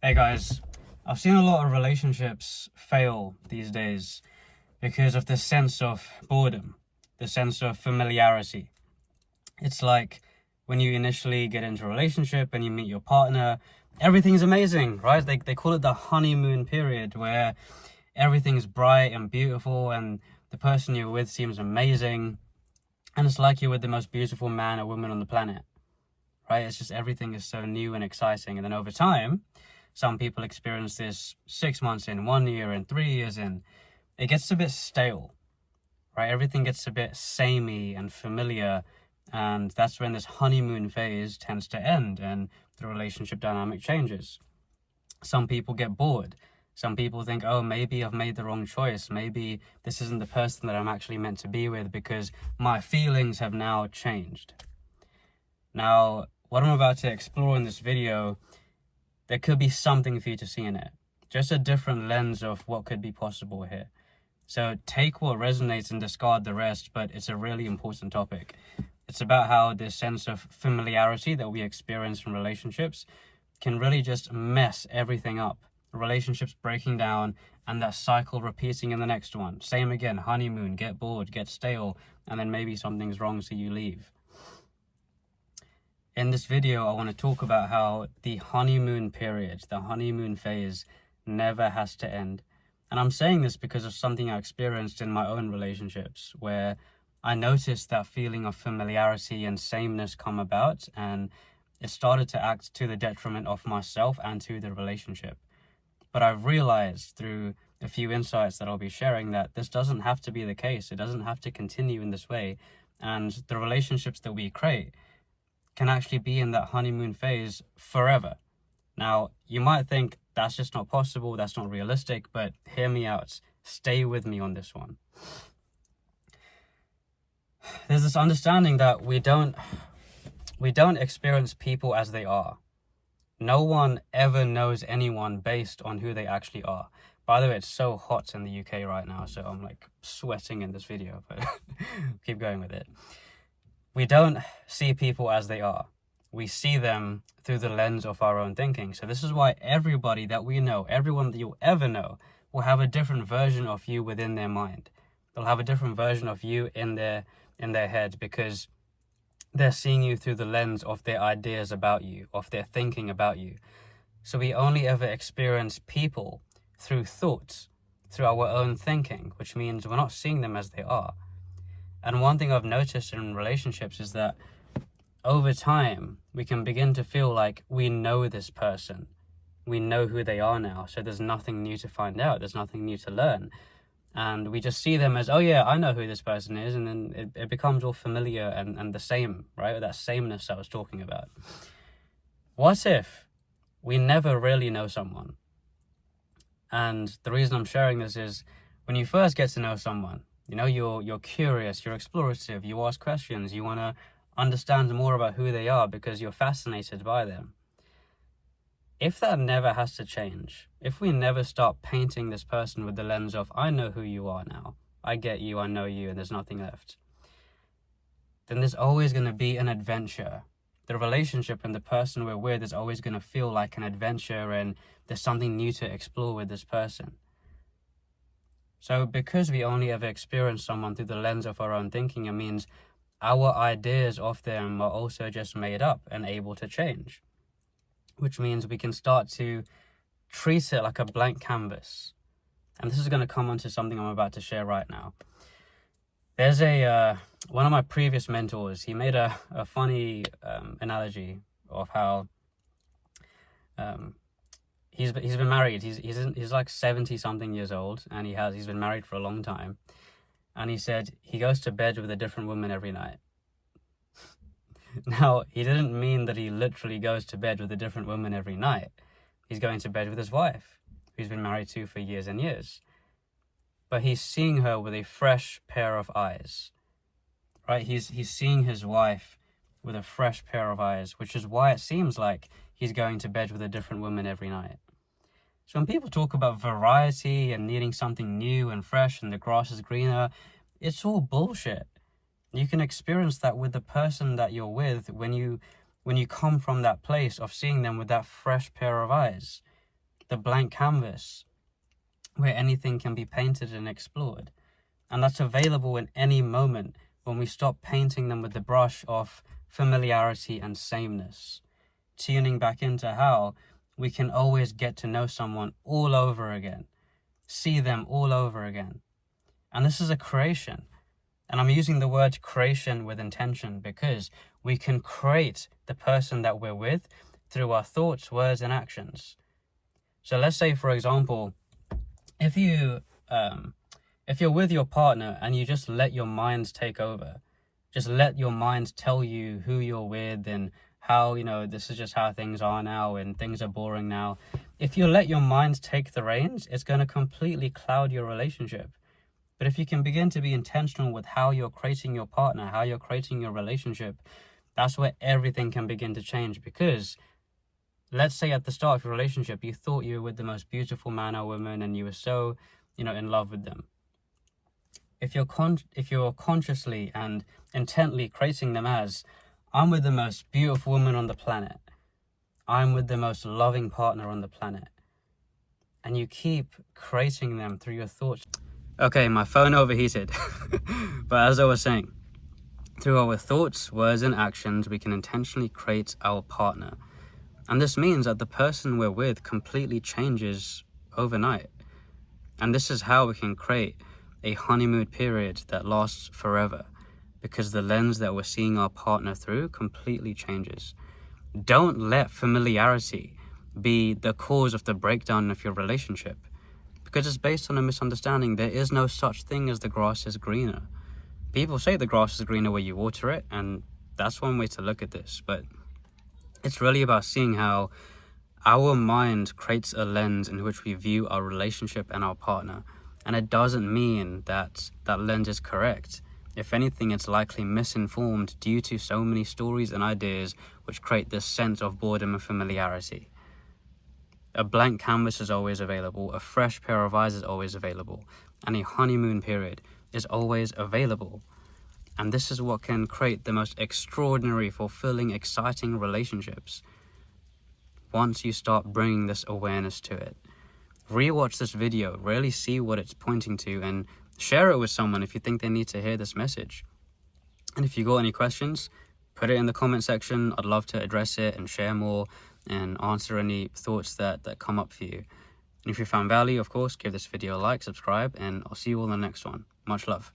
Hey guys, I've seen a lot of relationships fail these days because of the sense of boredom, the sense of familiarity. It's like when you initially get into a relationship and you meet your partner, everything's amazing, right? They call it the honeymoon period, where everything's bright and beautiful and the person you're with seems amazing. And it's like you're with the most beautiful man or woman on the planet, right? It's just everything is so new and exciting. And then over time, some people experience this 6 months in, 1 year in, 3 years in. It gets a bit stale, right? Everything gets a bit samey and familiar. And that's when this honeymoon phase tends to end and the relationship dynamic changes. Some people get bored. Some people think, oh, maybe I've made the wrong choice. Maybe this isn't the person that I'm actually meant to be with because my feelings have now changed. Now, what I'm about to explore in this video, there could be something for you to see in it. Just a different lens of what could be possible here. So take what resonates and discard the rest, but it's a really important topic. It's about how this sense of familiarity that we experience in relationships can really just mess everything up. Relationships breaking down and that cycle repeating in the next one. Same again, honeymoon, get bored, get stale, and then maybe something's wrong so you leave. In this video, I want to talk about how the honeymoon period, the honeymoon phase, never has to end. And I'm saying this because of something I experienced in my own relationships, where I noticed that feeling of familiarity and sameness come about, and it started to act to the detriment of myself and to the relationship. But I've realized through a few insights that I'll be sharing that this doesn't have to be the case. It doesn't have to continue in this way. And the relationships that we create can actually be in that honeymoon phase forever. Now, you might think that's just not possible, that's not realistic, but hear me out. Stay with me on this one. There's this understanding that we don't experience people as they are. No one ever knows anyone based on who they actually are. By the way, it's so hot in the UK right now, so I'm like sweating in this video, but keep going with it. We don't see people as they are. We see them through the lens of our own thinking. So this is why everybody that we know, everyone that you'll ever know, will have a different version of you within their mind. They'll have a different version of you in their head, because they're seeing you through the lens of their ideas about you, of their thinking about you. So we only ever experience people through thoughts, through our own thinking, which means we're not seeing them as they are. And one thing I've noticed in relationships is that over time, we can begin to feel like we know this person. We know who they are now, so there's nothing new to find out. There's nothing new to learn. And we just see them as, oh yeah, I know who this person is. And then it becomes all familiar and the same, right? That sameness I was talking about. What if we never really know someone? And the reason I'm sharing this is when you first get to know someone, you know, you're curious, you're explorative, you ask questions, you want to understand more about who they are because you're fascinated by them. If that never has to change, if we never start painting this person with the lens of, I know who you are now, I get you, I know you, and there's nothing left, then there's always going to be an adventure. The relationship and the person we're with is always going to feel like an adventure, and there's something new to explore with this person. So because we only ever experience someone through the lens of our own thinking, it means our ideas of them are also just made up and able to change, which means we can start to treat it like a blank canvas. And this is going to come onto something I'm about to share right now. There's one of my previous mentors, he made a funny analogy of how he's been married. He's like 70 something years old, and he's been married for a long time. And he said he goes to bed with a different woman every night. Now, he didn't mean that he literally goes to bed with a different woman every night. He's going to bed with his wife, who he's been married to for years and years. But he's seeing her with a fresh pair of eyes, right? He's seeing his wife with a fresh pair of eyes, which is why it seems like he's going to bed with a different woman every night. So when people talk about variety and needing something new and fresh and the grass is greener, it's all bullshit. You can experience that with the person that you're with when you come from that place of seeing them with that fresh pair of eyes. the blank canvas where anything can be painted and explored. And that's available in any moment when we stop painting them with the brush of familiarity and sameness, tuning back into how we can always get to know someone all over again, see them all over again. And this is a creation. And I'm using the word creation with intention because we can create the person that we're with through our thoughts, words, and actions. So let's say, for example, if you're with your partner and you just let your mind take over, just let your mind tell you who you're with and how, this is just how things are now and things are boring now. If you let your mind take the reins, it's going to completely cloud your relationship. But if you can begin to be intentional with how you're creating your partner, how you're creating your relationship, that's where everything can begin to change. Because let's say at the start of your relationship, you thought you were with the most beautiful man or woman and you were so, in love with them. If you're consciously and intently creating them as, I'm with the most beautiful woman on the planet, I'm with the most loving partner on the planet, and you keep creating them through your thoughts. Okay, my phone overheated. But as I was saying, through our thoughts, words, and actions, we can intentionally create our partner. And this means that the person we're with completely changes overnight. And this is how we can create a honeymoon period that lasts forever, because the lens that we're seeing our partner through completely changes. Don't let familiarity be the cause of the breakdown of your relationship, because it's based on a misunderstanding. There is no such thing as the grass is greener. People say the grass is greener where you water it, and that's one way to look at this, but it's really about seeing how our mind creates a lens in which we view our relationship and our partner. And it doesn't mean that that lens is correct. If anything, it's likely misinformed due to so many stories and ideas which create this sense of boredom and familiarity. A blank canvas is always available, a fresh pair of eyes is always available, and a honeymoon period is always available. And this is what can create the most extraordinary, fulfilling, exciting relationships once you start bringing this awareness to it. Rewatch this video, really see what it's pointing to, and share it with someone if you think they need to hear this message. And if you got any questions, put it in the comment section. I'd love to address it and share more and answer any thoughts that come up for you. And if you found value, of course, give this video a like, subscribe, and I'll see you all in the next one. Much love.